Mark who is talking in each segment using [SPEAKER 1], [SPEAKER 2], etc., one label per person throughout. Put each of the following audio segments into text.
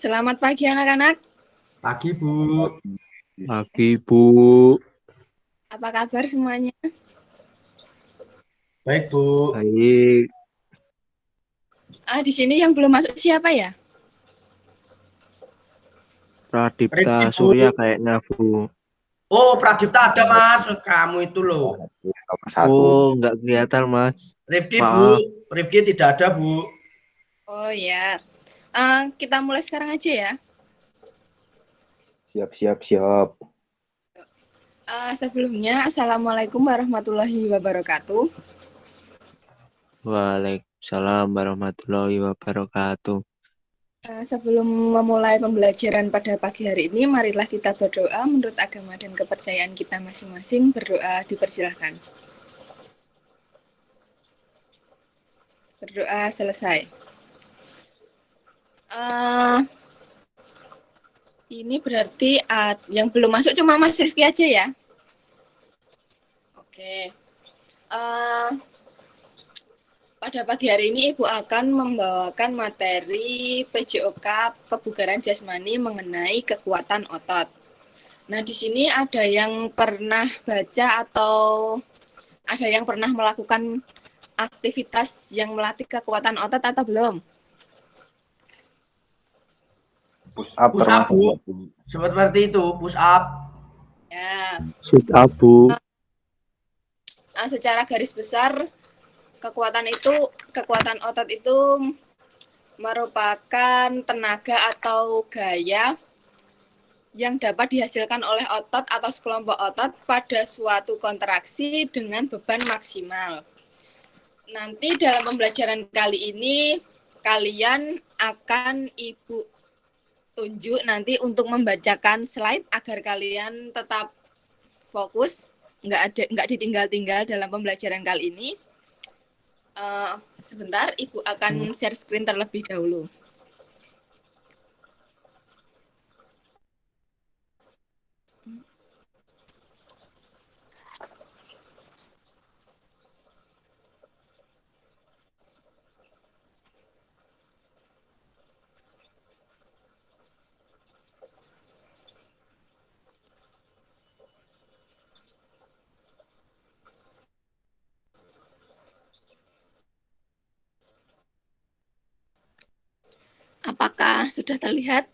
[SPEAKER 1] Selamat pagi anak-anak.
[SPEAKER 2] Pagi, Bu.
[SPEAKER 3] Pagi, Bu.
[SPEAKER 1] Apa kabar semuanya?
[SPEAKER 2] Baik, Bu.
[SPEAKER 3] Baik.
[SPEAKER 1] Di sini yang belum masuk siapa ya?
[SPEAKER 3] Pradipta
[SPEAKER 2] Rifki, Bu.
[SPEAKER 3] Surya kayaknya, Bu.
[SPEAKER 2] Oh, Pradipta ada, Mas. Kamu itu loh.
[SPEAKER 3] Oh, nggak kelihatan, Mas.
[SPEAKER 2] Rifki, Bu.
[SPEAKER 3] Maaf.
[SPEAKER 2] Rifki tidak ada, Bu.
[SPEAKER 1] Oh ya. Kita mulai sekarang aja ya.
[SPEAKER 4] Siap.
[SPEAKER 1] Sebelumnya, Assalamualaikum warahmatullahi wabarakatuh.
[SPEAKER 3] Waalaikumsalam warahmatullahi wabarakatuh.
[SPEAKER 1] Sebelum memulai pembelajaran pada pagi hari ini, marilah kita berdoa menurut agama dan kepercayaan kita masing-masing. Berdoa dipersilahkan. Berdoa selesai. Ini berarti yang belum masuk cuma Mas Rifki aja ya. Oke. Pada pagi hari ini Ibu akan membawakan materi PJOK kebugaran jasmani mengenai kekuatan otot. Nah, di sini ada yang pernah baca atau ada yang pernah melakukan aktivitas yang melatih kekuatan otot atau belum?
[SPEAKER 4] Push up,
[SPEAKER 2] Bu. Seperti itu, push up.
[SPEAKER 1] Ya.
[SPEAKER 3] Sit up, Bu.
[SPEAKER 1] Secara garis besar kekuatan otot itu merupakan tenaga atau gaya yang dapat dihasilkan oleh otot atau sekelompok otot pada suatu kontraksi dengan beban maksimal. Nanti dalam pembelajaran kali ini kalian akan Ibu tunjuk nanti untuk membacakan slide agar kalian tetap fokus, nggak ditinggal-tinggal dalam pembelajaran kali ini. Sebentar, Ibu akan share screen terlebih dahulu. Apakah sudah terlihat?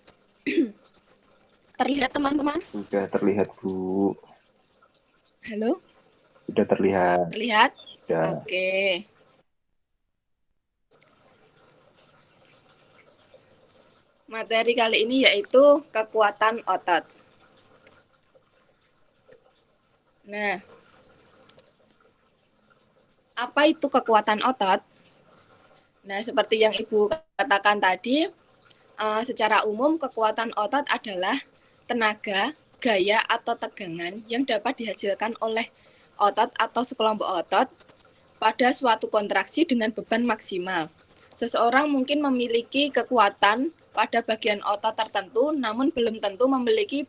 [SPEAKER 1] Terlihat teman-teman?
[SPEAKER 4] Sudah terlihat, Bu.
[SPEAKER 1] Halo?
[SPEAKER 4] Sudah terlihat.
[SPEAKER 1] Terlihat?
[SPEAKER 4] Sudah.
[SPEAKER 1] Oke. Materi kali ini yaitu kekuatan otot. Nah, apa itu kekuatan otot? Nah, seperti yang Ibu katakan tadi, secara umum kekuatan otot adalah tenaga, gaya, atau tegangan yang dapat dihasilkan oleh otot atau sekelompok otot pada suatu kontraksi dengan beban maksimal. Seseorang mungkin memiliki kekuatan pada bagian otot tertentu, namun belum tentu memiliki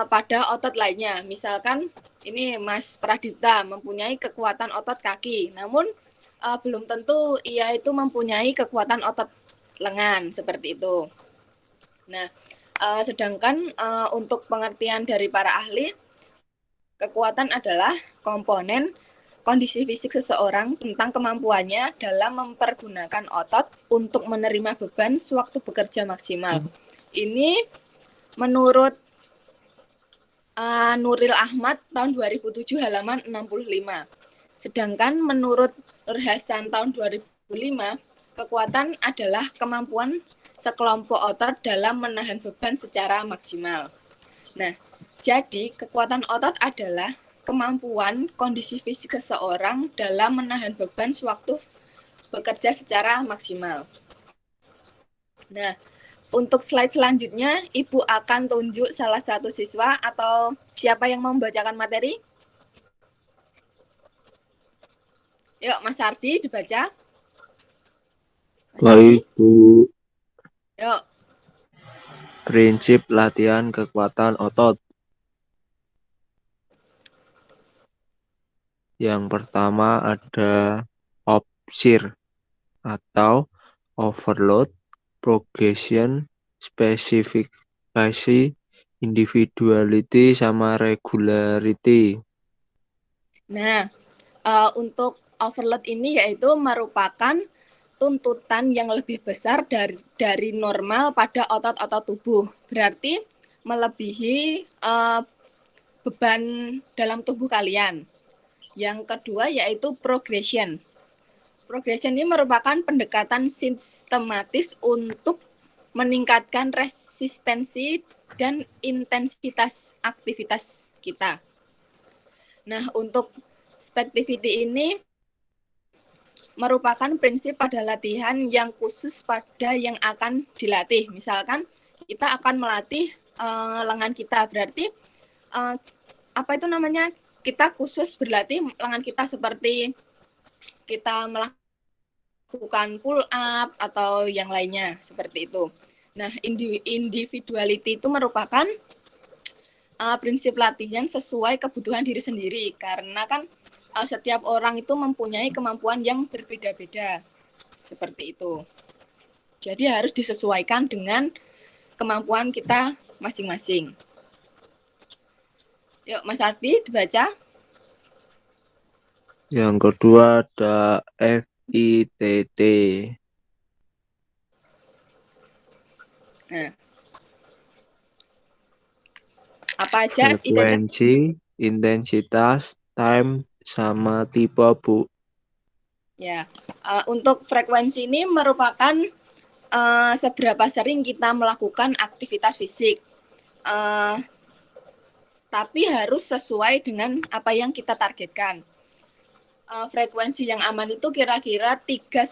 [SPEAKER 1] pada otot lainnya. Misalkan ini Mas Pradipta mempunyai kekuatan otot kaki, namun belum tentu ia itu mempunyai kekuatan otot lengan seperti itu. Nah, sedangkan untuk pengertian dari para ahli, kekuatan adalah komponen kondisi fisik seseorang tentang kemampuannya dalam mempergunakan otot untuk menerima beban sewaktu bekerja maksimal. Ini menurut Nuril Ahmad tahun 2007 halaman 65. Sedangkan menurut Nur Hasan tahun 2005, kekuatan adalah kemampuan sekelompok otot dalam menahan beban secara maksimal. Nah, jadi kekuatan otot adalah kemampuan kondisi fisik seseorang dalam menahan beban sewaktu bekerja secara maksimal. Nah, untuk slide selanjutnya, Ibu akan tunjuk salah satu siswa atau siapa yang mau membacakan materi? Yuk, Mas Ardi dibaca.
[SPEAKER 3] Baik, Bu.
[SPEAKER 1] Yuk.
[SPEAKER 3] Prinsip latihan kekuatan otot. Yang pertama ada OPSIR atau Overload Progression spesifikasi, individuality, sama regularity.
[SPEAKER 1] Nah, untuk overload ini yaitu merupakan tuntutan yang lebih besar dari normal pada otot-otot tubuh. Berarti melebihi beban dalam tubuh kalian. Yang kedua yaitu progression. Progression ini merupakan pendekatan sistematis untuk meningkatkan resistensi dan intensitas aktivitas kita. Nah, untuk specificity ini merupakan prinsip pada latihan yang khusus pada yang akan dilatih. Misalkan kita akan melatih lengan kita, berarti kita khusus berlatih lengan kita seperti kita melakukan pull up atau yang lainnya seperti itu. Nah, individuality itu merupakan prinsip latihan sesuai kebutuhan diri sendiri, karena kan setiap orang itu mempunyai kemampuan yang berbeda-beda seperti itu. Jadi harus disesuaikan dengan kemampuan kita masing-masing. Yuk Mas Ardi dibaca.
[SPEAKER 3] Yang kedua ada FITT.
[SPEAKER 1] Nah, apa aja FITT?
[SPEAKER 3] Frekuensi, intensitas, time, sama tipe, Bu.
[SPEAKER 1] Ya, untuk frekuensi ini merupakan seberapa sering kita melakukan aktivitas fisik. Tapi harus sesuai dengan apa yang kita targetkan. Frekuensi yang aman itu kira-kira 3-5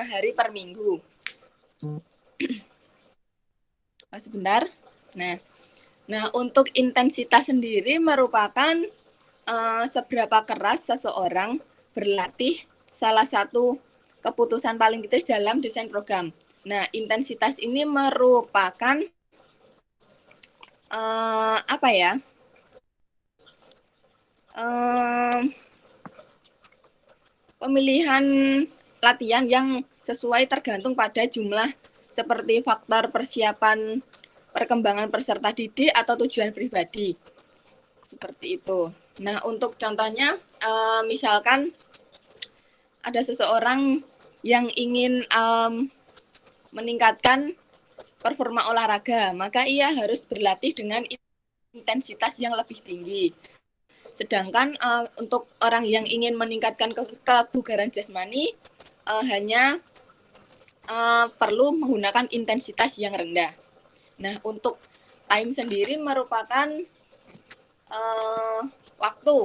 [SPEAKER 1] hari per minggu. Sebentar. Nah, untuk intensitas sendiri merupakan seberapa keras seseorang berlatih salah satu keputusan paling kritis dalam desain program. Nah, intensitas ini merupakan pemilihan latihan yang sesuai tergantung pada jumlah seperti faktor persiapan perkembangan peserta didik atau tujuan pribadi. Seperti itu. Nah, untuk contohnya, misalkan ada seseorang yang ingin meningkatkan performa olahraga, maka ia harus berlatih dengan intensitas yang lebih tinggi. Sedangkan untuk orang yang ingin meningkatkan kebugaran jasmani, hanya perlu menggunakan intensitas yang rendah. Nah, untuk time sendiri merupakan waktu.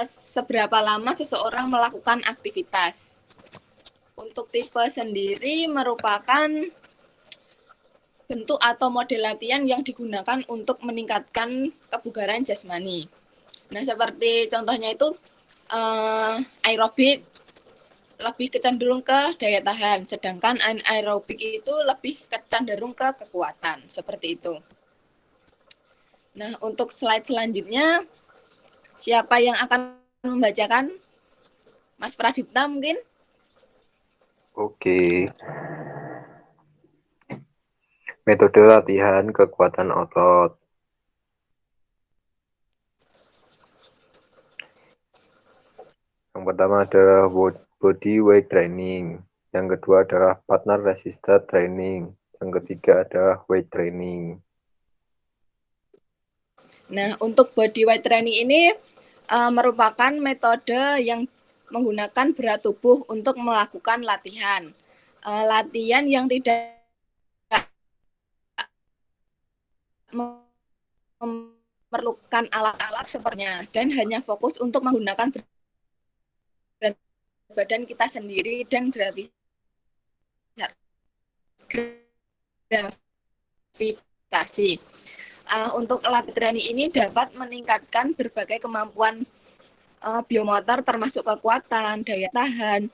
[SPEAKER 1] Seberapa lama seseorang melakukan aktivitas. Untuk tipe sendiri merupakan bentuk atau model latihan yang digunakan untuk meningkatkan kebugaran jasmani. Nah, seperti contohnya itu aerobik lebih cenderung ke daya tahan, sedangkan anaerobik itu lebih cenderung ke kekuatan, seperti itu. Nah, untuk slide selanjutnya, siapa yang akan membacakan? Mas Pradipta mungkin?
[SPEAKER 4] Oke. Metode latihan kekuatan otot. Yang pertama adalah body weight training. Yang kedua adalah partner resisted training. Yang ketiga adalah weight training.
[SPEAKER 1] Nah, untuk body weight training ini merupakan metode yang menggunakan berat tubuh untuk melakukan latihan. Latihan yang tidak memerlukan alat-alat sepertinya dan hanya fokus untuk menggunakan berat badan kita sendiri dan gravitasi. Untuk latihan training ini dapat meningkatkan berbagai kemampuan biomotor termasuk kekuatan, daya tahan,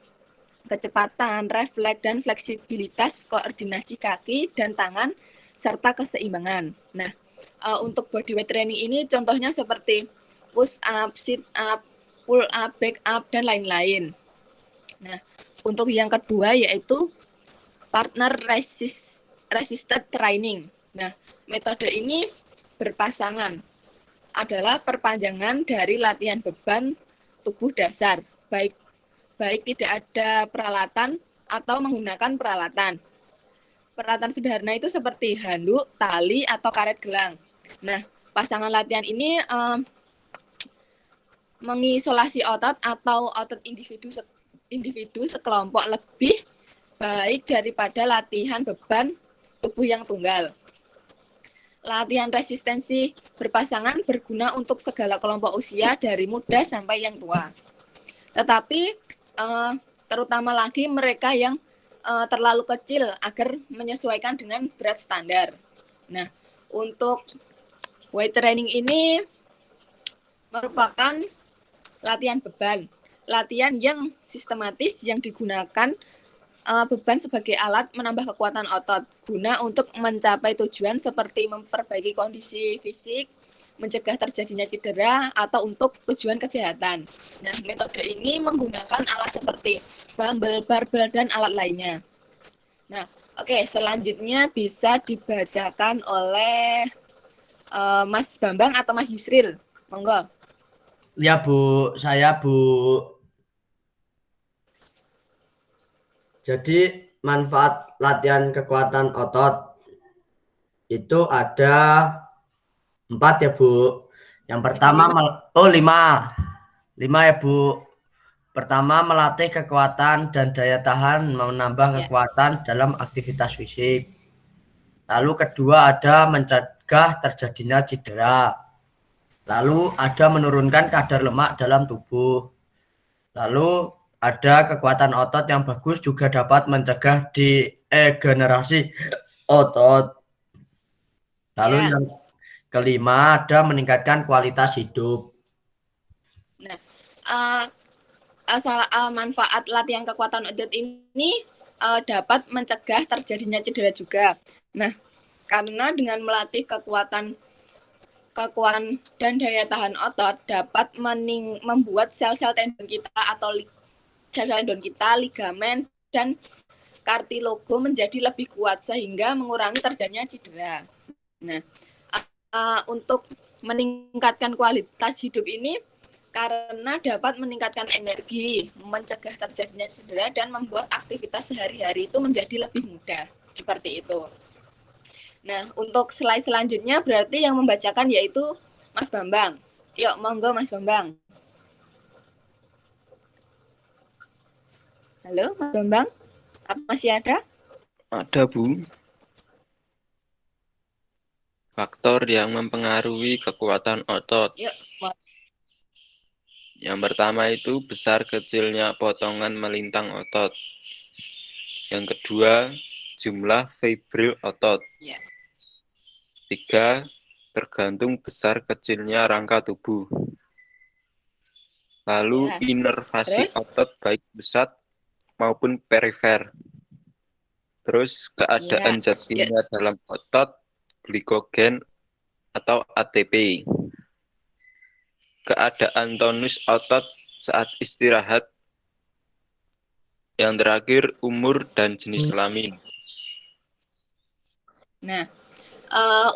[SPEAKER 1] kecepatan, refleks, dan fleksibilitas, koordinasi kaki dan tangan, serta keseimbangan. Nah, untuk body weight training ini contohnya seperti push up, sit up, pull up, back up, dan lain-lain. Nah, untuk yang kedua yaitu partner resisted training. Nah, metode ini berpasangan adalah perpanjangan dari latihan beban tubuh dasar, baik tidak ada peralatan atau menggunakan peralatan. Peralatan sederhana itu seperti handuk, tali, atau karet gelang. Nah, pasangan latihan ini mengisolasi otot atau otot individu sekelompok lebih baik daripada latihan beban tubuh yang tunggal. Latihan resistensi berpasangan berguna untuk segala kelompok usia dari muda sampai yang tua. Tetapi terutama lagi mereka yang terlalu kecil agar menyesuaikan dengan berat standar. Nah, untuk weight training ini merupakan latihan beban, latihan yang sistematis yang digunakan beban sebagai alat menambah kekuatan otot guna untuk mencapai tujuan seperti memperbaiki kondisi fisik, mencegah terjadinya cedera, atau untuk tujuan kesehatan. Nah, metode ini menggunakan alat seperti dumbbell, barbel, dan alat lainnya. Nah, oke, selanjutnya bisa dibacakan oleh Mas Bambang atau Mas Yusril. Monggo.
[SPEAKER 2] Ya Bu, saya Bu. Jadi manfaat latihan kekuatan otot itu ada 4 ya Bu. Yang pertama, 5 ya Bu. Pertama, melatih kekuatan dan daya tahan, menambah kekuatan dalam aktivitas fisik. Lalu kedua ada mencegah terjadinya cedera. Lalu ada menurunkan kadar lemak dalam tubuh. Lalu ada kekuatan otot yang bagus juga dapat mencegah degenerasi otot. Lalu yang kelima ada meningkatkan kualitas hidup.
[SPEAKER 1] Nah, manfaat latihan kekuatan otot ini dapat mencegah terjadinya cedera juga. Nah, karena dengan melatih kekuatan dan daya tahan otot dapat membuat sel-sel tendon kita atau sel-sel tendon kita, ligamen, dan kartilogo menjadi lebih kuat sehingga mengurangi terjadinya cedera. Nah, untuk meningkatkan kualitas hidup ini karena dapat meningkatkan energi, mencegah terjadinya cedera, dan membuat aktivitas sehari-hari itu menjadi lebih mudah. Seperti itu. Nah, untuk slide selanjutnya berarti yang membacakan yaitu Mas Bambang. Yuk, monggo Mas Bambang. Halo, Mas Bambang? Apa masih ada?
[SPEAKER 3] Ada, Bu. Faktor yang mempengaruhi kekuatan otot.
[SPEAKER 1] Yuk.
[SPEAKER 3] Yang pertama itu besar kecilnya potongan melintang otot. Yang kedua, jumlah fibril otot. 3, tergantung besar kecilnya rangka tubuh. Lalu inervasi otot baik pusat maupun perifer. Terus keadaan zat-kimia dalam otot, glikogen atau ATP. Keadaan tonus otot saat istirahat. Yang terakhir, umur dan jenis kelamin.
[SPEAKER 1] Nah,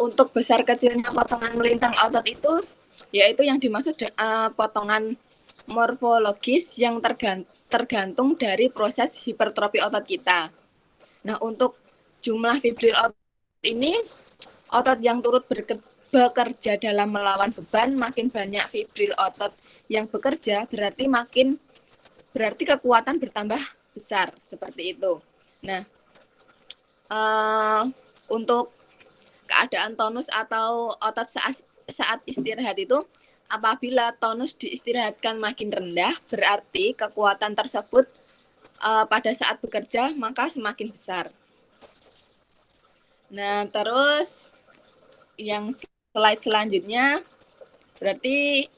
[SPEAKER 1] untuk besar kecilnya potongan melintang otot itu, yaitu yang dimaksud potongan morfologis yang tergantung dari proses hipertrofi otot kita. Nah, untuk jumlah fibril otot ini, otot yang turut bekerja dalam melawan beban, makin banyak fibril otot yang bekerja, berarti kekuatan bertambah besar, seperti itu. Nah, untuk keadaan tonus atau otot saat istirahat itu, apabila tonus diistirahatkan makin rendah, berarti kekuatan tersebut pada saat bekerja maka semakin besar. Nah, terus yang slide selanjutnya berarti,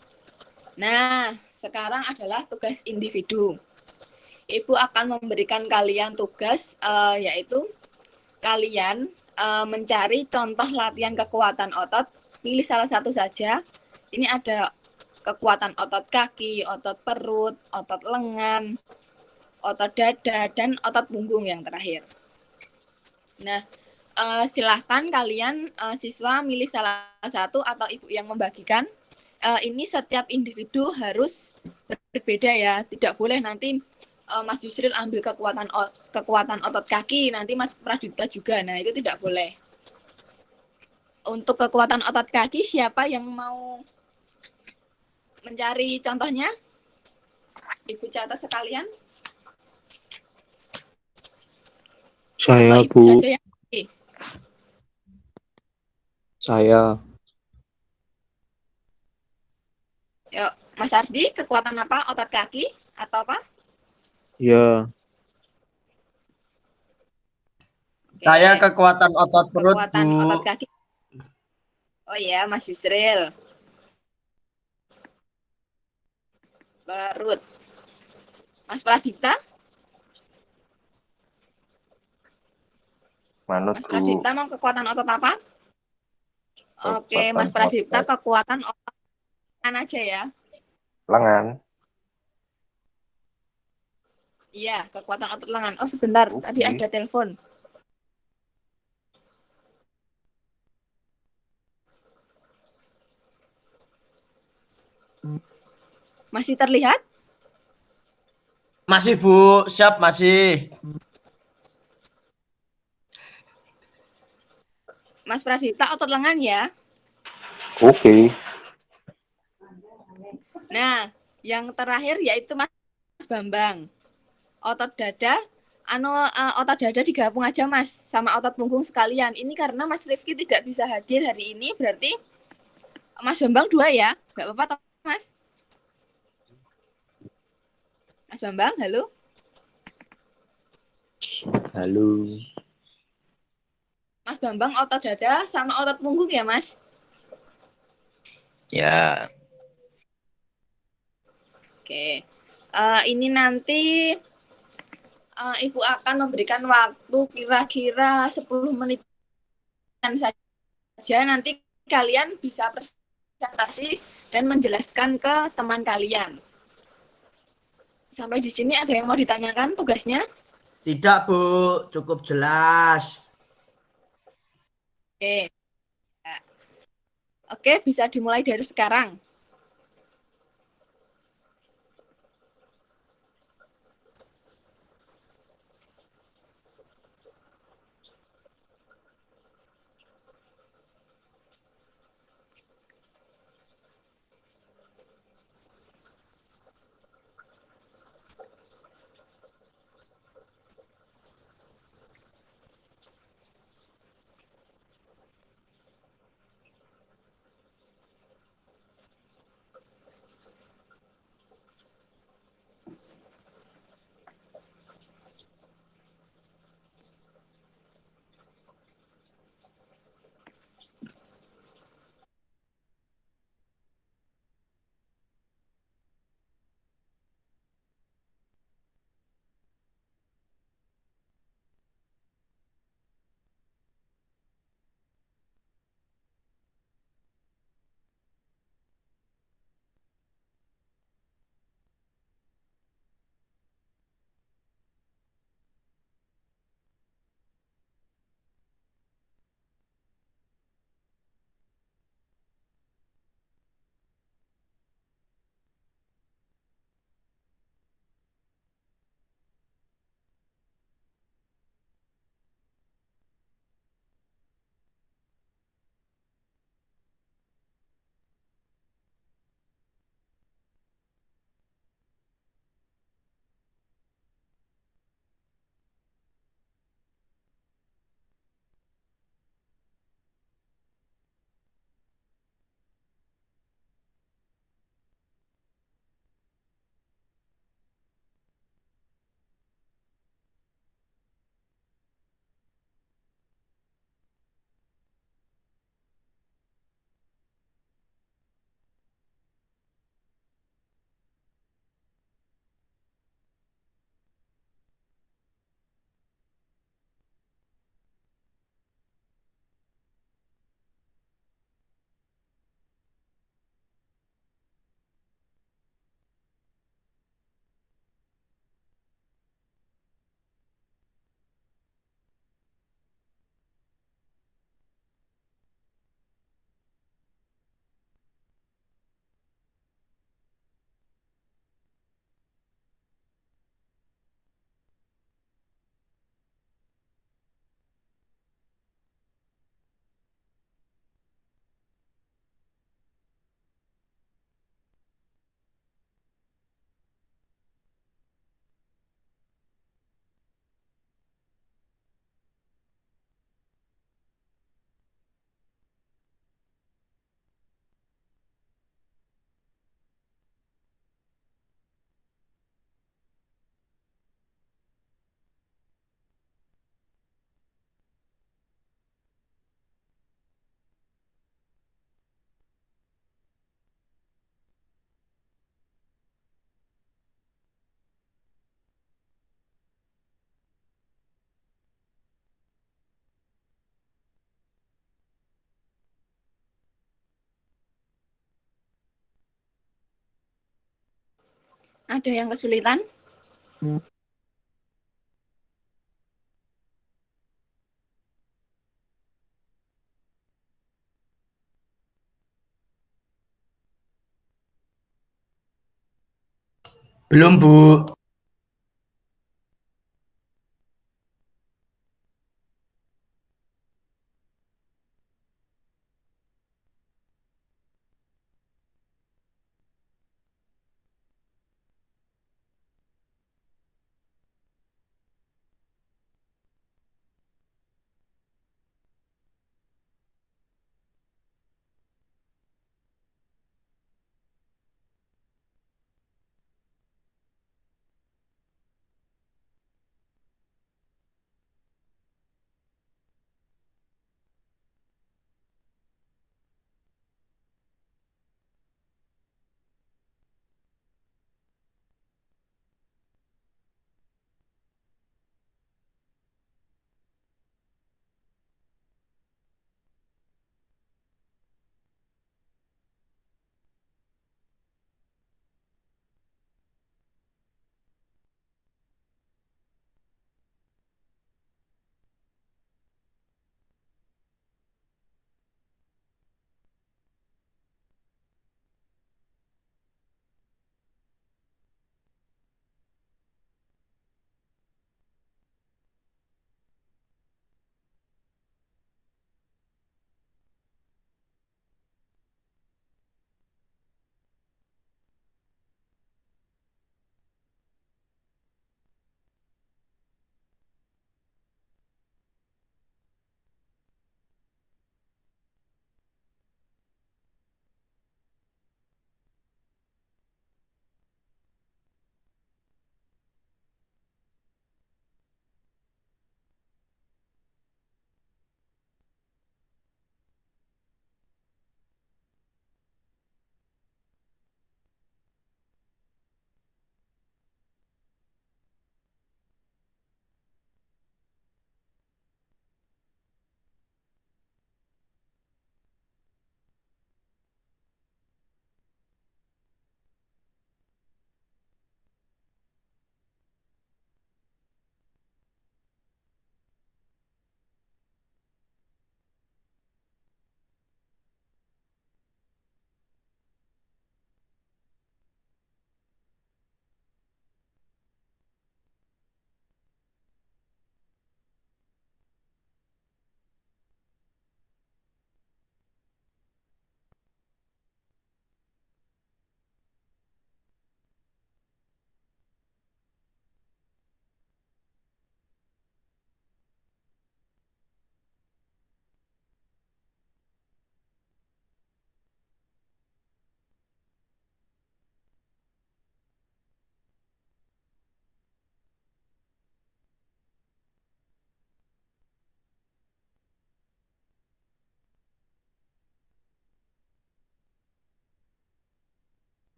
[SPEAKER 1] nah sekarang adalah tugas individu. Ibu akan memberikan kalian tugas yaitu kalian mencari contoh latihan kekuatan otot, pilih salah satu saja. Ini ada kekuatan otot kaki, otot perut, otot lengan, otot dada, dan otot punggung yang terakhir. Nah, silahkan kalian siswa milih salah satu atau ibu yang membagikan. Ini setiap individu harus berbeda ya, tidak boleh nanti Mas Yusril ambil kekuatan otot kaki, nanti Mas Pradipta juga. Nah, itu tidak boleh. Untuk kekuatan otot kaki, siapa yang mau mencari contohnya? Ibu catat sekalian.
[SPEAKER 5] Saya,
[SPEAKER 1] Atau ibu
[SPEAKER 5] Bu.
[SPEAKER 1] saja yang
[SPEAKER 5] Saya.
[SPEAKER 1] Yuk, Mas Ardi, kekuatan apa? Otot kaki atau apa?
[SPEAKER 5] Ya.
[SPEAKER 1] Oke.
[SPEAKER 2] Saya kekuatan otot perut,
[SPEAKER 1] Kekuatan
[SPEAKER 2] Bu.
[SPEAKER 1] otot kaki. Oh ya, Mas Yusril. Perut. Mas Pradipta?
[SPEAKER 4] Manut,
[SPEAKER 1] Mas
[SPEAKER 4] Bu.
[SPEAKER 1] Pradipta mau kekuatan otot apa? Oke,
[SPEAKER 4] Kekuatan
[SPEAKER 1] Mas Pradipta
[SPEAKER 4] otot
[SPEAKER 1] kekuatan otot lengan aja ya.
[SPEAKER 4] lengan.
[SPEAKER 1] Iya, kekuatan otot lengan. Oh, sebentar.
[SPEAKER 4] Oke.
[SPEAKER 1] Tadi ada telepon. Masih terlihat?
[SPEAKER 2] Masih, Bu. Siap, masih.
[SPEAKER 1] Mas Pradipta otot lengan ya.
[SPEAKER 4] Oke.
[SPEAKER 1] Nah, yang terakhir yaitu Mas Bambang. Otot dada, otot dada digabung aja Mas, sama otot punggung sekalian. Ini karena Mas Rifki tidak bisa hadir hari ini, berarti Mas Bambang 2 ya. Nggak apa-apa toh, Mas? Mas Bambang, halo?
[SPEAKER 5] Halo.
[SPEAKER 1] Mas Bambang otot dada sama otot punggung ya, Mas?
[SPEAKER 3] Ya.
[SPEAKER 1] Oke. Ini nanti Ibu akan memberikan waktu kira-kira 10 menit saja. Nanti kalian bisa presentasi dan menjelaskan ke teman kalian. Sampai di sini ada yang mau ditanyakan tugasnya?
[SPEAKER 2] Tidak, Bu. Cukup jelas.
[SPEAKER 1] Oke. Oke, bisa dimulai dari sekarang. Ada yang kesulitan?
[SPEAKER 2] Belum, Bu.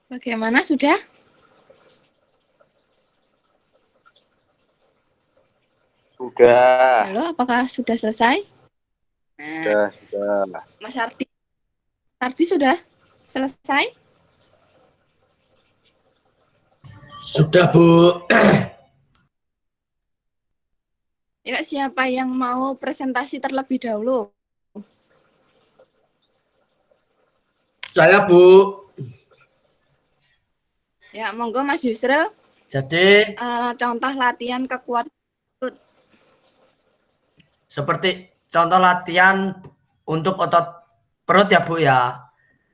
[SPEAKER 1] Bagaimana, sudah?
[SPEAKER 4] Sudah.
[SPEAKER 1] Halo, apakah sudah selesai? Nah,
[SPEAKER 4] Sudah.
[SPEAKER 1] Mas Ardi sudah selesai?
[SPEAKER 2] Sudah, Bu.
[SPEAKER 1] Ya, siapa yang mau presentasi terlebih dahulu?
[SPEAKER 2] Saya, Bu.
[SPEAKER 1] Ya, monggo Mas Yusril.
[SPEAKER 2] Jadi,
[SPEAKER 1] Contoh latihan kekuatan perut.
[SPEAKER 2] seperti contoh latihan untuk otot perut ya, Bu ya.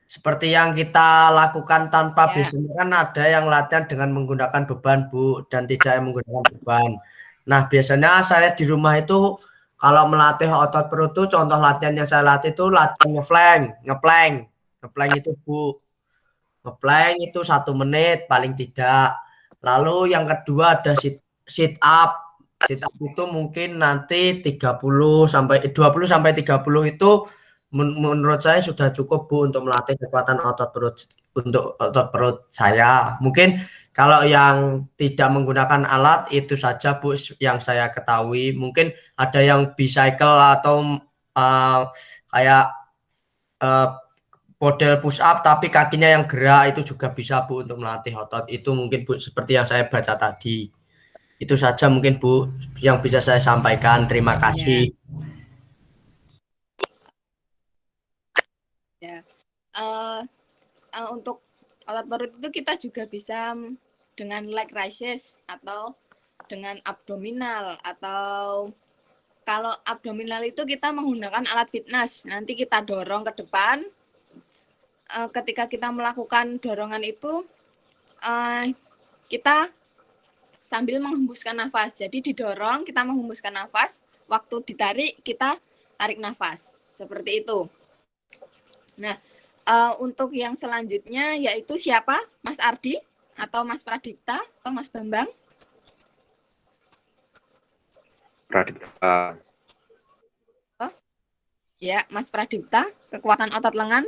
[SPEAKER 2] Seperti yang kita lakukan tanpa
[SPEAKER 1] Ya.
[SPEAKER 2] biasanya kan ada yang latihan dengan menggunakan beban, Bu, dan tidak menggunakan beban. Nah, biasanya saya di rumah itu kalau melatih otot perut itu contoh latihan yang saya latih itu latihan ngeplank itu, Bu. Ngeplank itu 1 menit paling tidak. Lalu yang kedua ada sit up. Sit up itu mungkin nanti 20 sampai 30 itu menurut saya sudah cukup, Bu, untuk melatih kekuatan otot perut untuk otot perut saya. Mungkin kalau yang tidak menggunakan alat itu saja, Bu, yang saya ketahui. Mungkin ada yang bicycle atau kayak model push up tapi kakinya yang gerak itu juga bisa, Bu, untuk melatih otot. Itu mungkin, Bu, seperti yang saya baca tadi. Itu saja mungkin, Bu, yang bisa saya sampaikan. Terima kasih.
[SPEAKER 1] Ya. Untuk otot perut itu kita juga bisa dengan leg raises atau dengan abdominal, atau kalau abdominal itu kita menggunakan alat fitness. Nanti kita dorong ke depan. Ketika kita melakukan dorongan itu kita sambil menghembuskan nafas. Jadi didorong, kita menghembuskan nafas. Waktu ditarik, kita tarik nafas. Seperti itu. Nah, untuk yang selanjutnya yaitu siapa? Mas Ardi atau Mas Pradipta atau Mas Bambang?
[SPEAKER 4] Pradipta.
[SPEAKER 1] Oh, ya, Mas Pradipta, kekuatan otot lengan.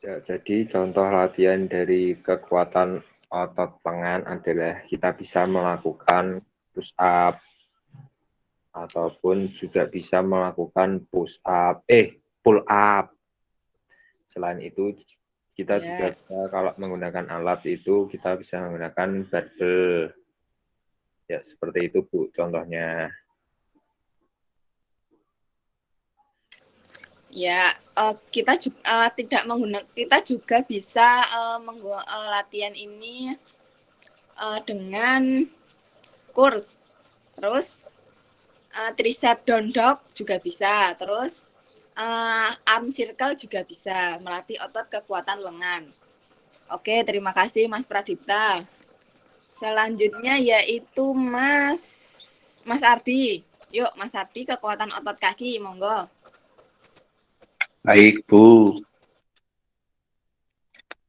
[SPEAKER 4] Ya, jadi contoh latihan dari kekuatan otot lengan adalah kita bisa melakukan push up ataupun juga bisa melakukan pull up. Selain itu kita juga bisa, kalau menggunakan alat itu kita bisa menggunakan barbel. Ya, seperti itu, Bu, contohnya.
[SPEAKER 1] Ya, kita juga kita juga bisa latihan ini dengan kurs. Terus tricep down dog juga bisa. Terus arm circle juga bisa, melatih otot kekuatan lengan. Oke, terima kasih Mas Pradipta. Selanjutnya yaitu Mas Ardi. Yuk, Mas Ardi, kekuatan otot kaki, monggo.
[SPEAKER 3] Baik, Bu.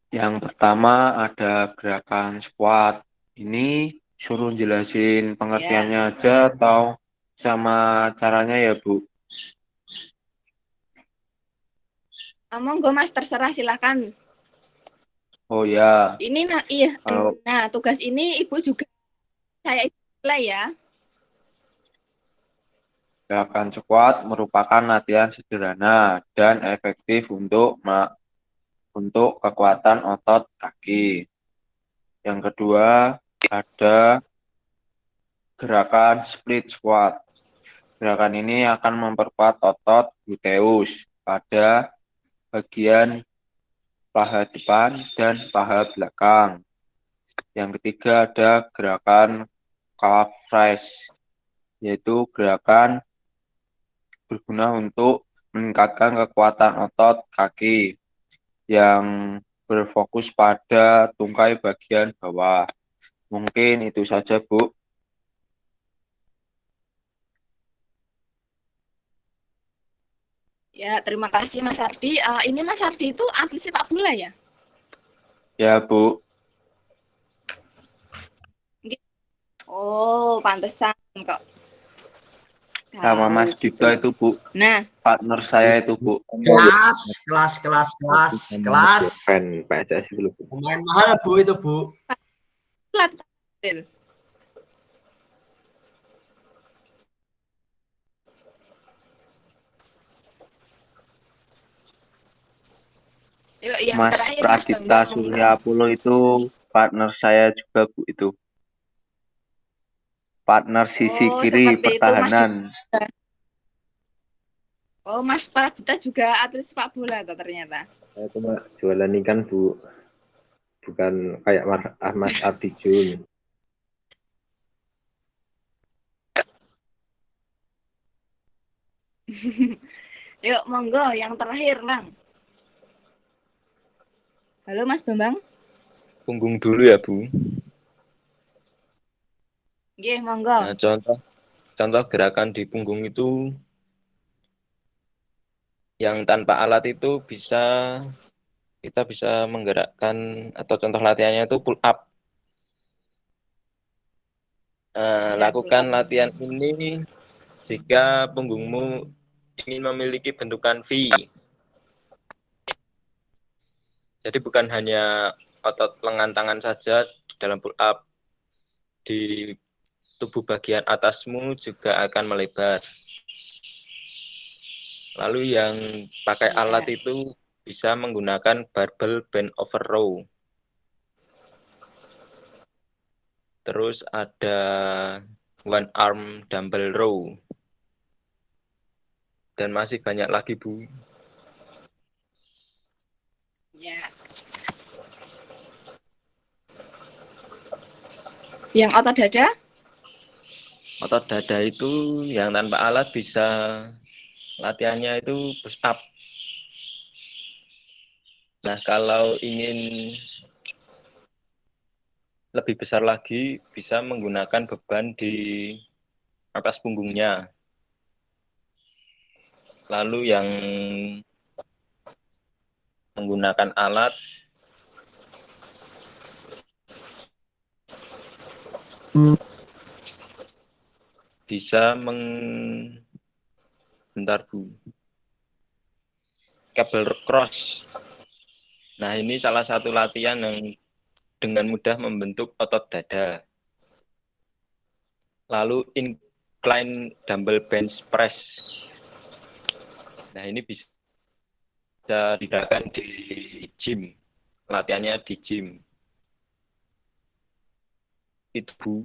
[SPEAKER 3] Yang pertama ada gerakan squat. Ini suruh jelasin pengertiannya aja atau sama caranya ya, Bu?
[SPEAKER 1] Monggo Mas, terserah, silakan.
[SPEAKER 3] Oh ya.
[SPEAKER 1] Ini nah tugas ini Ibu juga saya mulai ya.
[SPEAKER 3] Gerakan squat merupakan latihan sederhana dan efektif untuk kekuatan otot kaki. Yang kedua, ada gerakan split squat. Gerakan ini akan memperkuat otot gluteus pada bagian paha depan dan paha belakang. Yang ketiga ada gerakan calf raise, yaitu gerakan berguna untuk meningkatkan kekuatan otot kaki yang berfokus pada tungkai bagian bawah. Mungkin itu saja, Bu.
[SPEAKER 1] Ya, terima kasih Mas Ardi. Ini Mas Ardi itu atlet sepak bola ya?
[SPEAKER 3] Ya, Bu.
[SPEAKER 1] Oh, pantesan kok.
[SPEAKER 3] Sama Mas Dito itu, Bu.
[SPEAKER 1] Nah,
[SPEAKER 3] Partner saya itu, Bu.
[SPEAKER 2] Kelas.
[SPEAKER 4] Fan PSS itu, Bu.
[SPEAKER 2] Pemain mahal, Bu, itu, Bu.
[SPEAKER 3] Mas Pradipta Surya Pulo itu partner saya juga Bu itu. Partner sisi
[SPEAKER 1] Oh,
[SPEAKER 3] kiri
[SPEAKER 1] seperti itu Mas.
[SPEAKER 3] pertahanan.
[SPEAKER 1] Oh, Mas Pradita juga atlet sepak bola tuh ternyata.
[SPEAKER 4] Saya cuma jualan ikan, Bu. Bukan kayak Mas Artijun.
[SPEAKER 1] Yuk, monggo yang terakhir, Bang. Halo Mas Bambang.
[SPEAKER 5] Punggung dulu ya, Bu.
[SPEAKER 1] Nggih, monggo.
[SPEAKER 5] Nah, contoh gerakan di punggung itu yang tanpa alat itu kita bisa menggerakkan, atau contoh latihannya itu pull up.
[SPEAKER 1] Ya,
[SPEAKER 5] Lakukan
[SPEAKER 1] pull up.
[SPEAKER 5] latihan ini jika punggungmu ingin memiliki bentukan V. Jadi bukan hanya otot lengan tangan saja di dalam pull up, di tubuh bagian atasmu juga akan melebar. Lalu yang pakai
[SPEAKER 1] Ya.
[SPEAKER 5] alat itu bisa menggunakan barbell bend over row. Terus ada one arm dumbbell row. Dan masih banyak lagi, Bu.
[SPEAKER 1] Ya. Yang otot dada?
[SPEAKER 5] Otot dada itu yang tanpa alat bisa latihannya itu push up. Nah, kalau ingin lebih besar lagi, bisa menggunakan beban di atas punggungnya. Lalu yang menggunakan alat bisa bentar, Bu. Cable cross. Nah, ini salah satu latihan yang dengan mudah membentuk otot dada. Lalu incline dumbbell bench press. Nah, ini bisa dilakukan di gym. Latihannya di gym. Itu, Bu.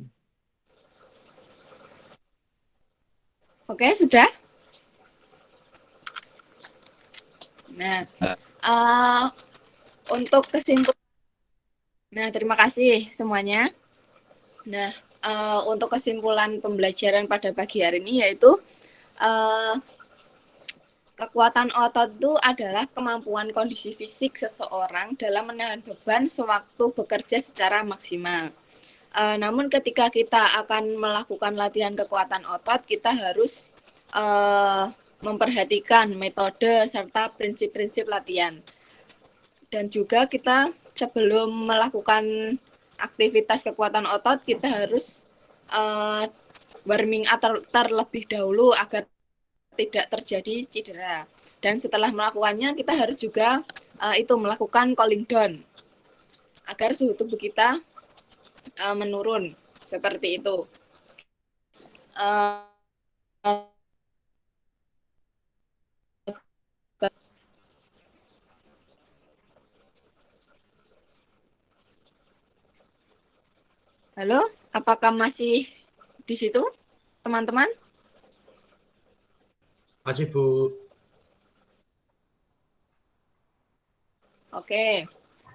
[SPEAKER 1] Oke, sudah. Nah, untuk kesimpulan. Nah, terima kasih semuanya. Nah, untuk kesimpulan pembelajaran pada pagi hari ini yaitu kekuatan otot itu adalah kemampuan kondisi fisik seseorang dalam menahan beban sewaktu bekerja secara maksimal. Namun ketika kita akan melakukan latihan kekuatan otot, kita harus memperhatikan metode serta prinsip-prinsip latihan. Dan juga kita sebelum melakukan aktivitas kekuatan otot, kita harus warming up terlebih dahulu agar tidak terjadi cedera. Dan setelah melakukannya, kita harus juga melakukan cooling down agar suhu tubuh kita menurun seperti itu. Halo, apakah masih di situ, teman-teman?
[SPEAKER 2] Masih, Bu.
[SPEAKER 1] Oke.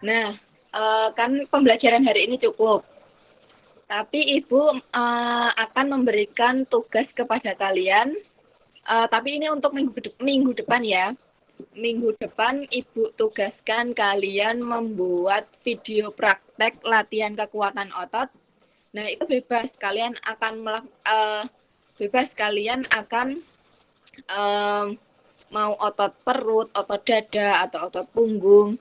[SPEAKER 1] Nah, kan pembelajaran hari ini cukup. Tapi Ibu akan memberikan tugas kepada kalian. Tapi ini untuk minggu depan ya. Minggu depan Ibu tugaskan kalian membuat video praktek latihan kekuatan otot. Nah, itu bebas. Kalian akan mau otot perut, otot dada, atau otot punggung.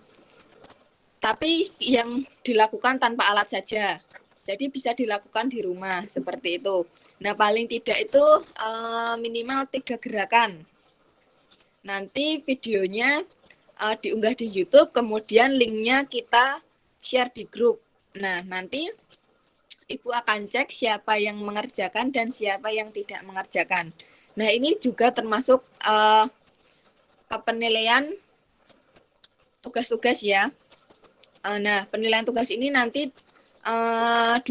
[SPEAKER 1] Tapi yang dilakukan tanpa alat saja. Jadi bisa dilakukan di rumah seperti itu. Nah, paling tidak itu minimal 3 gerakan. Nanti videonya diunggah di YouTube, kemudian linknya kita share di grup. Nah, nanti Ibu akan cek siapa yang mengerjakan dan siapa yang tidak mengerjakan. Nah, ini juga termasuk kepenilaian tugas-tugas ya. Nah, penilaian tugas ini nanti 25%.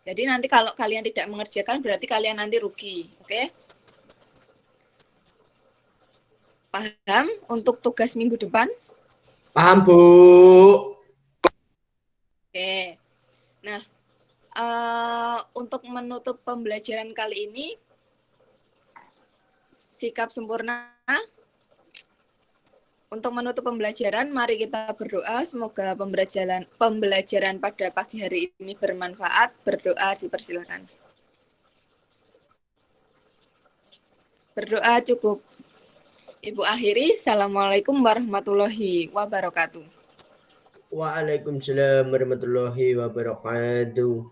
[SPEAKER 1] Jadi nanti kalau kalian tidak mengerjakan berarti kalian nanti rugi, oke? Paham untuk tugas minggu depan?
[SPEAKER 2] Paham, Bu.
[SPEAKER 1] Oke. Nah, untuk menutup pembelajaran kali ini, sikap sempurna. Untuk menutup pembelajaran, mari kita berdoa. Semoga pembelajaran pada pagi hari ini bermanfaat. Berdoa dipersilakan. Berdoa cukup. Ibu akhiri. Assalamualaikum warahmatullahi wabarakatuh.
[SPEAKER 2] Waalaikumsalam warahmatullahi wabarakatuh.